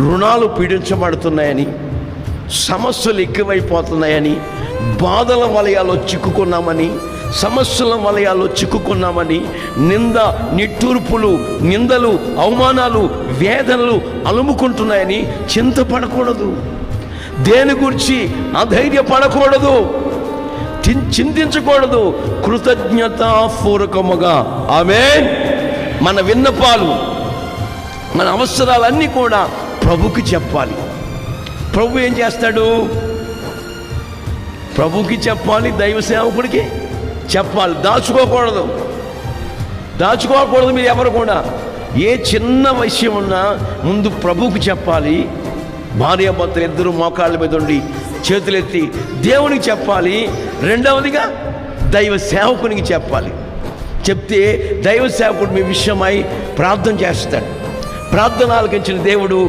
రుణాలు పీడించబడుతున్నాయని, సమస్యలు ఎక్కువైపోతున్నాయని, బాధల వలయాల్లో చిక్కుకున్నామని, సమస్యల వలయాల్లో చిక్కుకున్నామని, నిట్టూర్పులు, నిందలు, అవమానాలు, వేదనలు అలుముకుంటున్నాయని చింతపడకూడదు. దేని గురించి అధైర్యపడకూడదు, చింతించకూడదు. కృతజ్ఞతాపూర్వకముగా ఆమేన్ మన విన్నపాలు, మన అవసరాలన్నీ కూడా ప్రభుకి చెప్పాలి. ప్రభు ఏం చేస్తాడు? ప్రభుకి చెప్పాలి, దైవ సేవకుడికి చెప్పాలి. దాచుకోకూడదు మీరు ఎవరు కూడా. ఏ చిన్న విషయం ఉన్నా ముందు ప్రభువుకి చెప్పాలి. భార్యాభర్తలు ఇద్దరు మోకాళ్ళ మీద ఉండి చేతులెత్తి దేవునికి చెప్పాలి. రెండవదిగా దైవ సేవకునికి చెప్పాలి. చెప్తే దైవ సేవకుడు మీ విషయమై ప్రార్థన చేస్తాడు. ప్రార్థన ఆలకించిన దేవుడు